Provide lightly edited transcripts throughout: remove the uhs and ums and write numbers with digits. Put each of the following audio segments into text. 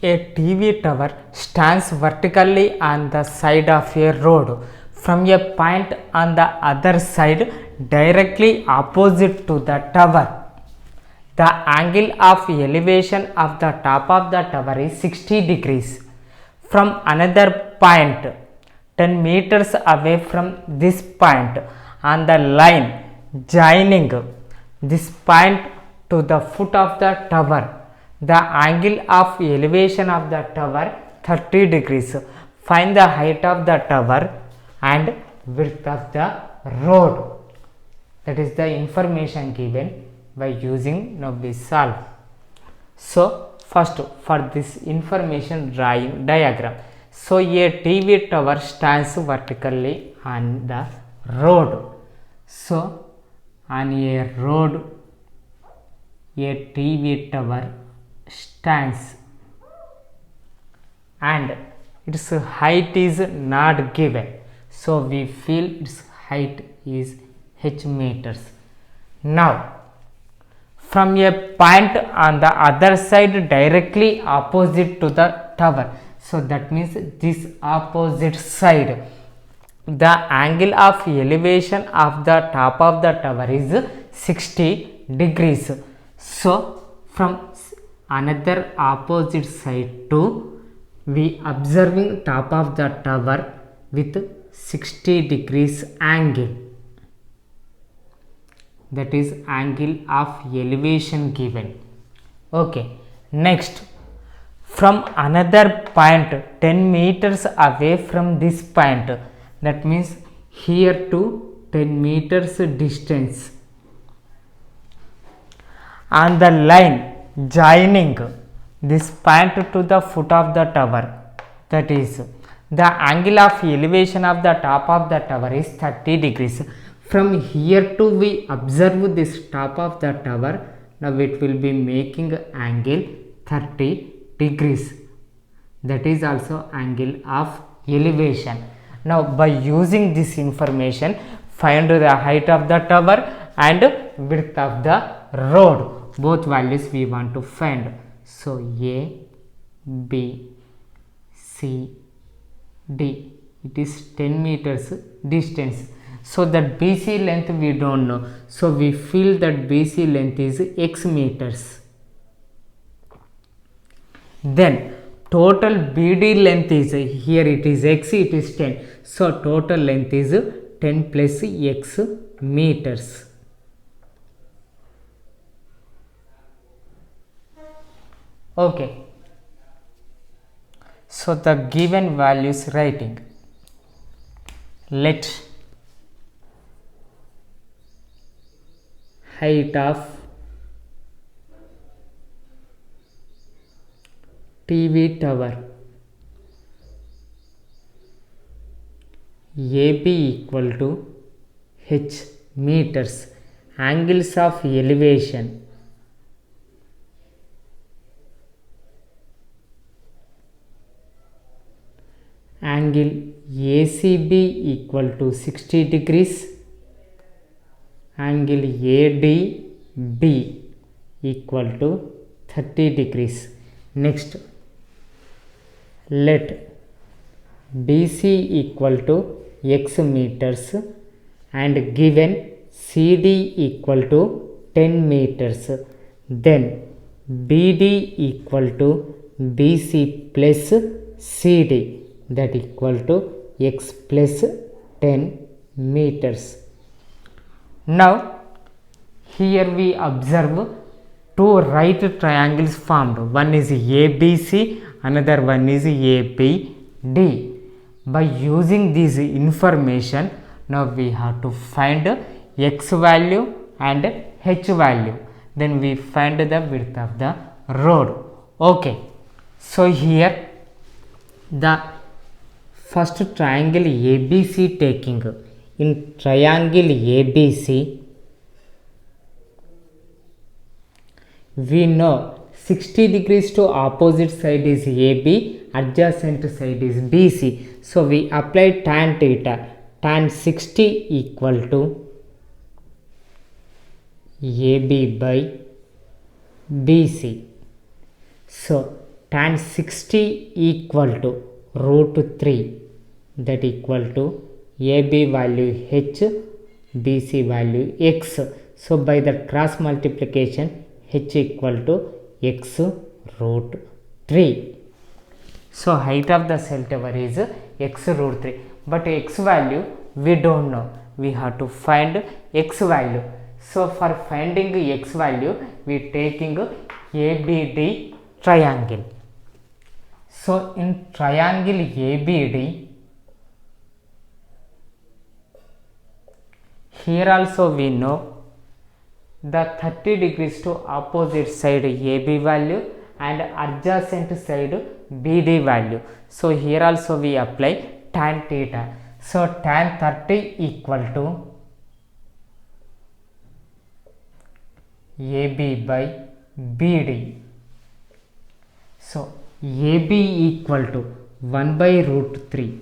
A TV tower stands vertically on the side of a road from a point on the other side directly opposite to the tower. The angle of elevation of the top of the tower is 60 degrees. From another point 10 meters away from this point on the line joining this point to the foot of the tower, the angle of elevation of the tower 30 degrees. Find the height of the tower and width of the road. That is the information given by using. Now we solve. So first, for this information drawing diagram, so a TV tower stands vertically on the road. So on a road a TV tower stands and its height is not given, so we feel its height is h meters. Now from a point on the other side directly opposite to the tower, so that means this opposite side, the angle of elevation of the top of the tower is 60 degrees. So from another opposite side to we observing top of the tower with 60 degrees angle, that is angle of elevation given. Okay, next from another point 10 meters away from this point, that means here to 10 meters distance on the line joining this point to the foot of the tower, that is the angle of elevation of the top of the tower is 30 degrees. From here to we observe this top of the tower, now it will be making angle 30 degrees, that is also angle of elevation. Now by using this information find the height of the tower and width of the road, both values we want to find. So A, B, C, D, it is 10 meters distance. So that BC length we don't know, so we feel that BC length is x meters. Then total BD length is, here it is x, it is 10, so total length is 10 plus x meters. Okay, so the given values writing, let height of TV tower AB equal to h meters, angles of elevation angle ACB equal to 60 degrees, angle ADB equal to 30 degrees. Next, let BC equal to x meters and given CD equal to 10 meters, then BD equal to BC plus CD, that equal to x plus 10 meters. Now here we observe two right triangles formed, one is ABC, another one is ABD. By using this information, now we have to find x value and h value, then we find the width of the road. Okay, so here the first triangle ABC taking, in triangle ABC we know 60 degrees to opposite side is AB, adjacent side is BC, so we apply tan theta, tan 60 equal to AB by BC. So tan 60 equal to root 3, that equal to AB value h, BC value x. So by the cross multiplication h equal to x root 3. So height of the cell tower is x root 3, but x value we don't know, we have to find x value. So for finding x value we taking ABD triangle. So in triangle ABD, here also we know the 30 degrees to opposite side AB value and adjacent side BD value. So here also we apply tan theta. So tan 30 equal to AB by BD. So AB equal to 1 by root 3.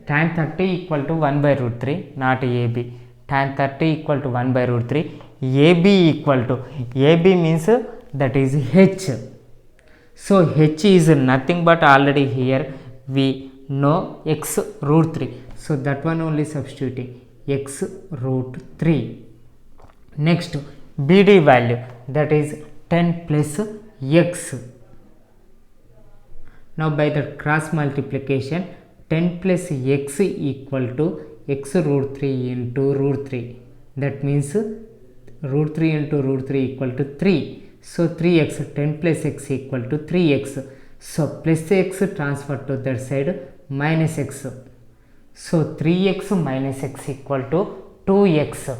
Tan 30 equal to 1 by root 3, not AB. Tan 30 equal to 1 by root 3. AB equal to, AB means that is h. So h is nothing but already here we know x root 3. So that one only substituting x root 3. Next BD value, that is 10 plus x. Now by the cross multiplication 10 plus x equal to x root 3 into root 3. That means root 3 into root 3 equal to 3. So 3x, 10 plus x equal to 3x. So plus x transfer to that side minus x. So 3x minus x equal to 2x.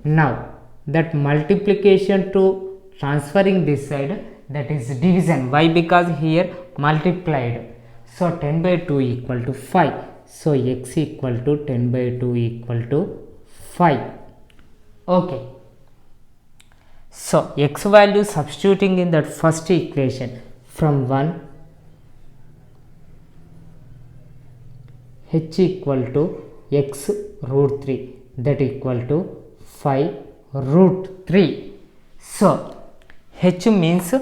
Now that multiplication to transferring this side, that is division. Why? Because here multiplied. So 10 by 2 equal to 5. So x equal to 10 by 2 equal to 5. Okay. So x value substituting in that first equation from 1, h equal to x root 3, that equal to 5 root 3. So h means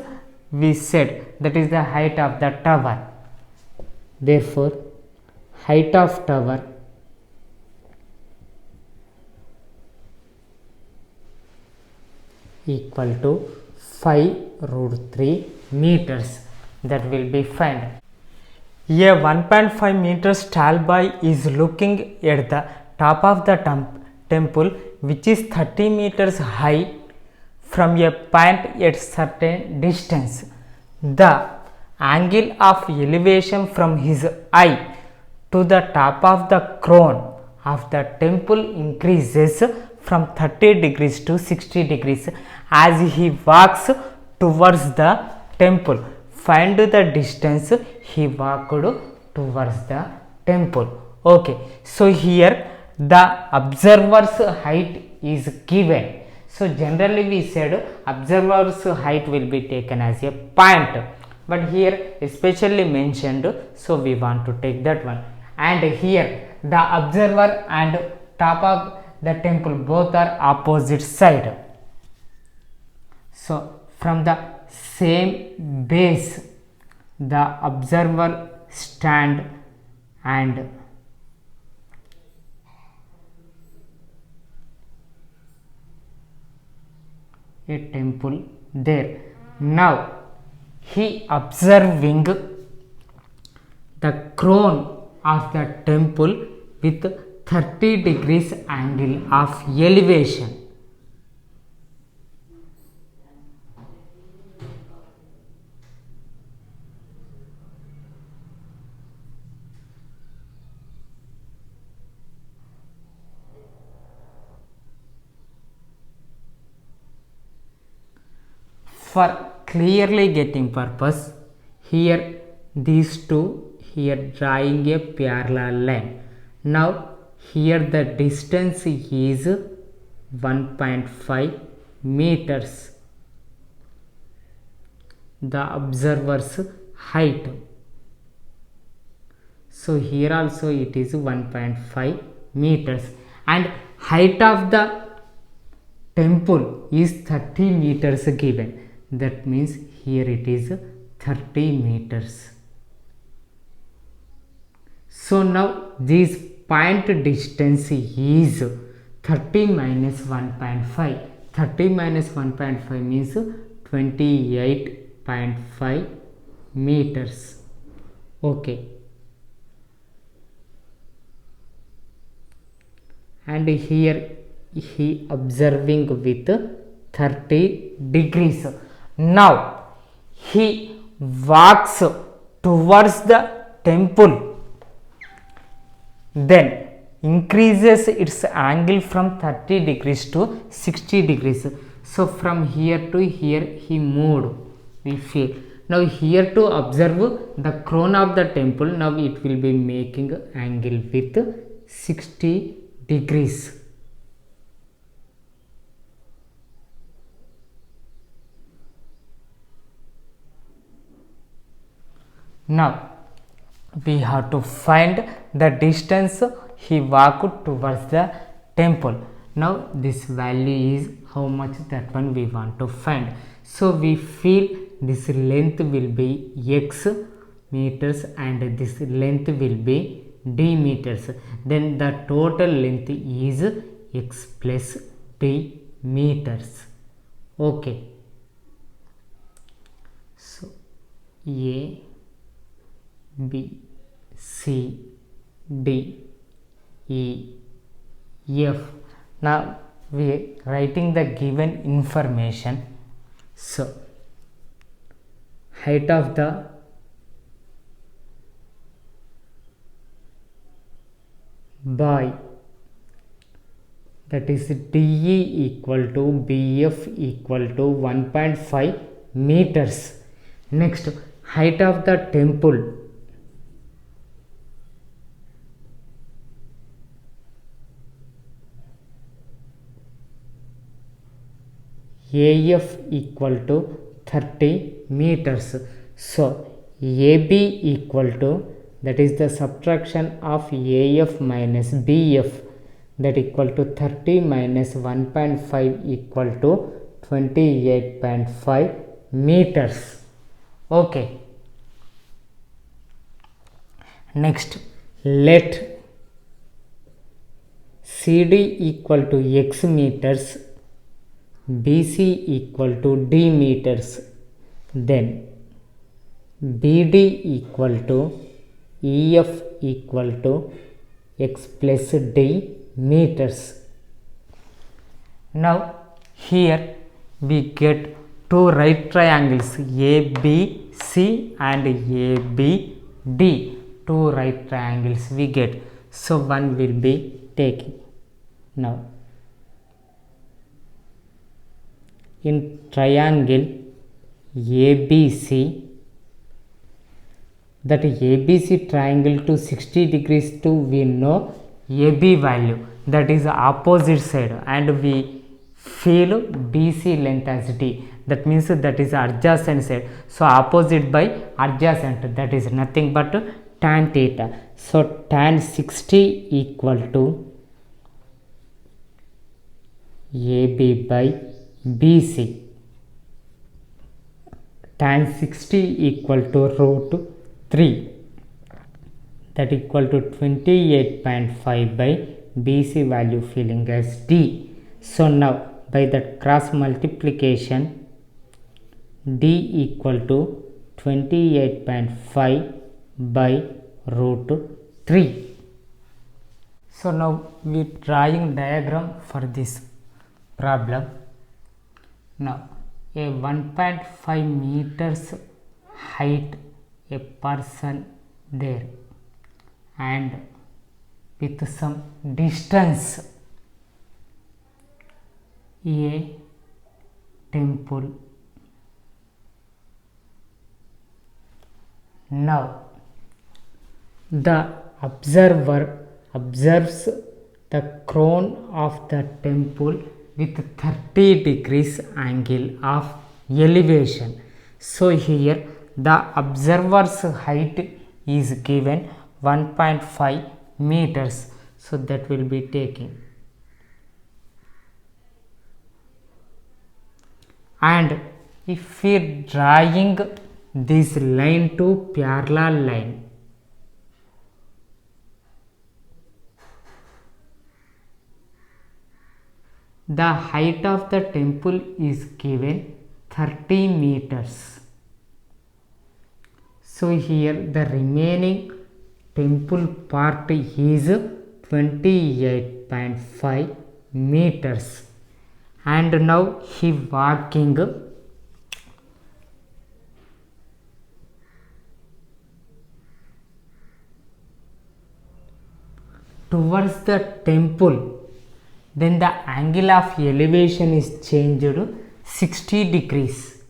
we said that is the height of the tower. Therefore height of tower equal to 5 root 3 meters. That will be found. A 1.5 meters tall boy is looking at the top of the temple, which is 30 meters high, from a point at certain distance. The angle of elevation from his eye to the top of the crown of the temple increases from 30 degrees to 60 degrees as he walks towards the temple. Find the distance he walked towards the temple. Okay, so here the observer's height is given. So generally we said observer's height will be taken as a point, but here especially mentioned, so we want to take that one. And here the observer and top of the temple both are opposite side. So from the same base the observer stand and a temple there. Now he observing the crown of the temple with 30 degrees angle of elevation. For clearly getting purpose, here these two, here drawing a parallel line. Now here the distance is 1.5 meters, the observer's height. So here also it is 1.5 meters, and height of the temple is 30 meters given. that means here it is 30 meters. So now this point distance is 30 minus 1.5. 30 minus 1.5 means 28.5 meters. Okay. And here he observing with 30 degrees. Now he walks towards the temple, then increases its angle from 30 degrees to 60 degrees. So from here to here he moved, we feel. Now here to observe the crown of the temple, now it will be making angle with 60 degrees. Now we have to find the distance he walked towards the temple. Now this value is how much, that one we want to find. So we feel this length will be x meters and this length will be d meters. Then the total length is x plus d meters. Okay. So A, B, C, D, E, F. Now we are writing the given information. So height of the boy, that is DE equal to BF equal to 1.5 meters. Next, height of the temple, AF equal to 30 meters. So AB equal to, that is the subtraction of AF minus BF, that equal to 30 minus 1.5 equal to 28.5 meters. Okay. Next, let CD equal to x meters, BC equal to d meters, then BD equal to EF equal to x plus d meters. Now here we get two right triangles ABC and ABD. Two right triangles we get. So one will be taking. Now in triangle ABC, that ABC triangle to 60 degrees to we know AB value, that is opposite side, and we feel BC length as D, that means that is adjacent side. So opposite by adjacent, that is nothing but tan theta. So tan 60 equal to AB by BC. Tan 60 equal to root 3, that equal to 28.5 by BC value filling as D. So now by that cross multiplication, D equal to 28.5 by root 3. So now we drawing diagram for this problem. Now a 1.5 meters height a person there, and with some distance a temple. Now the observer observes the crown of the temple with 30 degrees angle of elevation. So here the observer's height is given 1.5 meters. So that will be taking. And if we drawing this line to parallel line, the height of the temple is given 30 meters. So here the remaining temple part is 28.5 meters, and now he walking towards the temple. Then the angle of elevation is changed 60 degrees.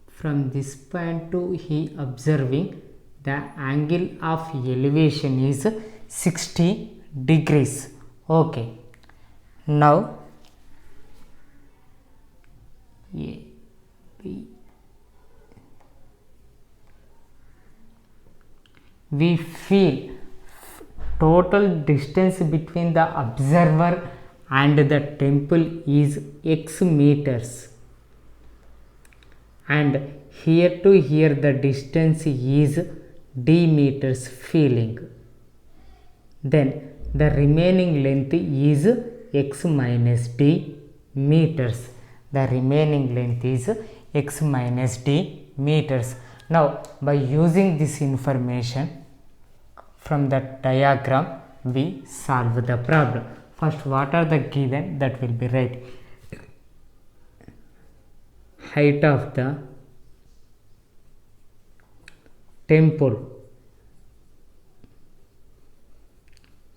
From this point to he observing the angle of elevation is 60 degrees. Okay, now A, B, we feel total distance between the observer and the temple is x meters, and here to here the distance is d meters feeling. Then the remaining length is x minus d meters. The remaining length is x minus d meters. Now by using this information from the diagram we solve the problem. First, what are the given, that will be right. Height of the temple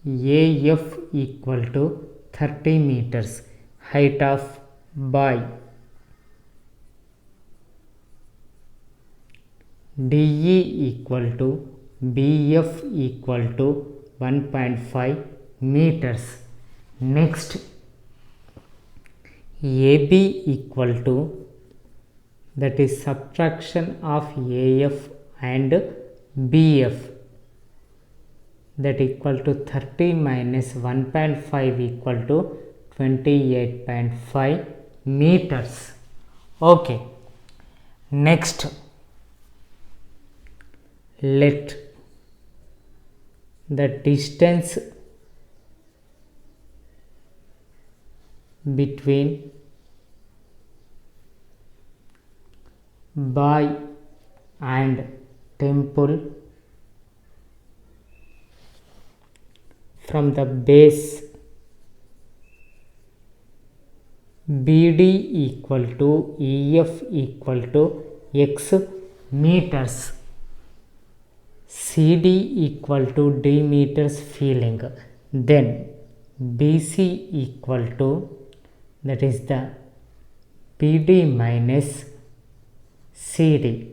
AF equal to 30 meters. Height of boy DE equal to BF equal to 1.5 meters. Next, AB equal to, that is subtraction of AF and BF, that equal to 30 minus 1.5 equal to 28.5 meters. Okay, next let the distance between boy and temple from the base BD equal to EF equal to x meters, CD equal to d meters feeling. Then BC equal to, that is the BD minus CD,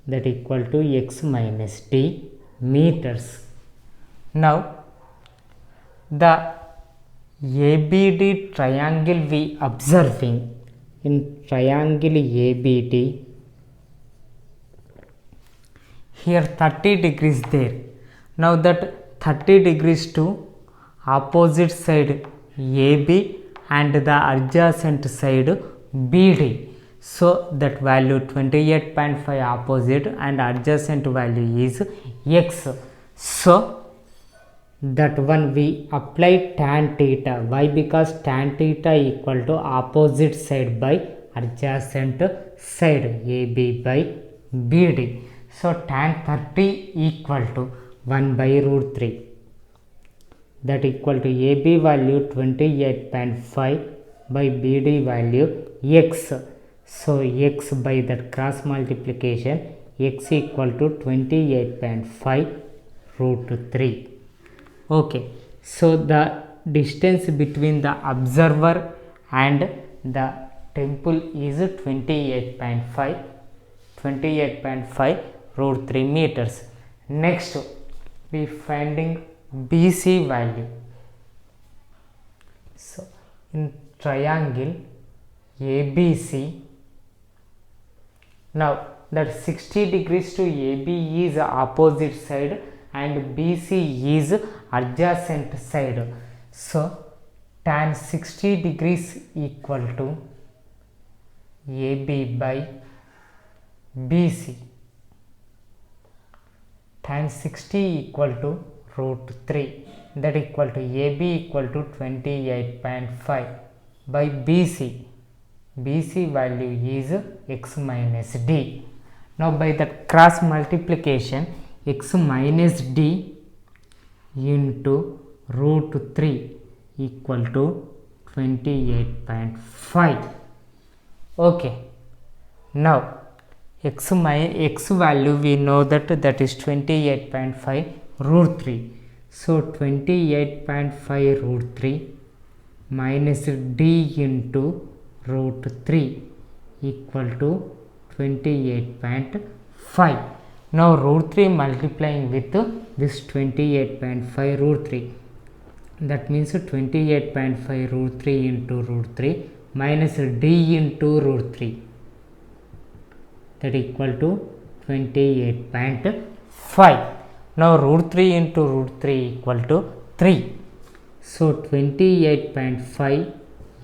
that equal to x minus d meters. Now the ABD triangle we observing, in triangle ABD here 30 degrees there. Now that 30 degrees to opposite side AB and the adjacent side BD. So that value 28.5 opposite and adjacent value is x. So that one we apply tan theta. Why? Because tan theta equal to opposite side by adjacent side AB by BD. So tan 30 equal to 1 by root 3, that equal to AB value 28.5 by BD value x. So x by that cross multiplication, x equal to 28.5 root 3. Okay, so the distance between the observer and the temple is 28.5 root 3 meters. Next, we finding BC value. So in triangle ABC, now that 60 degrees to AB is opposite side and BC is adjacent side. So tan 60 degrees equal to AB by BC. Tan 60 equal to root 3, that equal to AB equal to 28.5 by BC. BC value is x minus d. Now by that cross multiplication, x minus d into root 3 equal to 28.5. Okay. Now x value we know that is 28.5 root 3. So 28.5 root 3 minus d into root 3 equal to 28.5. Now root 3 multiplying with this 28.5 root 3, that means 28.5 root 3 into root 3 minus d into root 3, that equal to 28.5. Now root 3 into root 3 equal to 3. So 28.5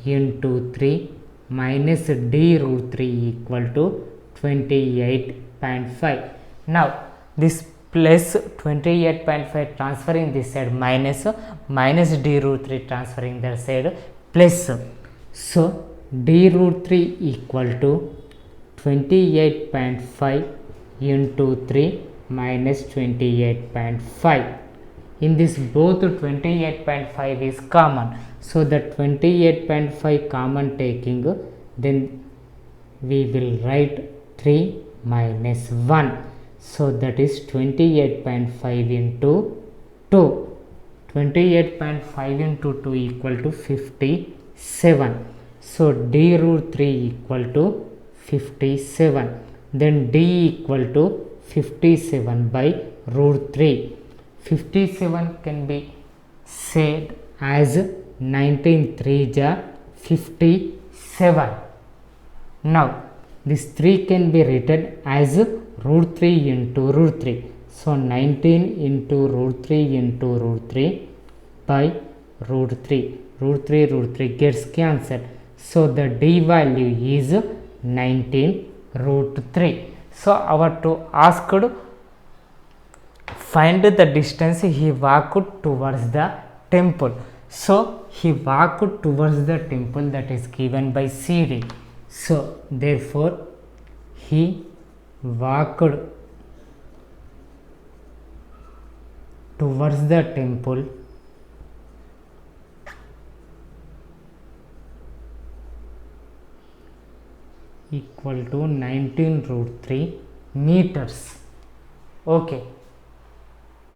into 3 minus d root 3 equal to 28.5. Now this plus 28.5 transferring this side, minus d root 3 transferring that side, plus. So d root 3 equal to 28.5 into 3 minus 28.5. In this both 28.5 is common, so the 28.5 common taking, then we will write 3 minus 1, so that is 28.5 into 2. 28.5 into 2 equal to 57. So d root 3 equal to 57, then d equal to 57 by root 3. 57 can be said as 19 3 ja 57. Now this 3 can be written as root 3 into root 3. So 19 into root 3 into root 3 by root 3. Root 3 gets cancelled. So the d value is 19 root 3. So our to asked find the distance he walked towards the temple. So he walked towards the temple, that is given by CD. So therefore he walked towards the temple equal to 19 root 3 meters. Okay.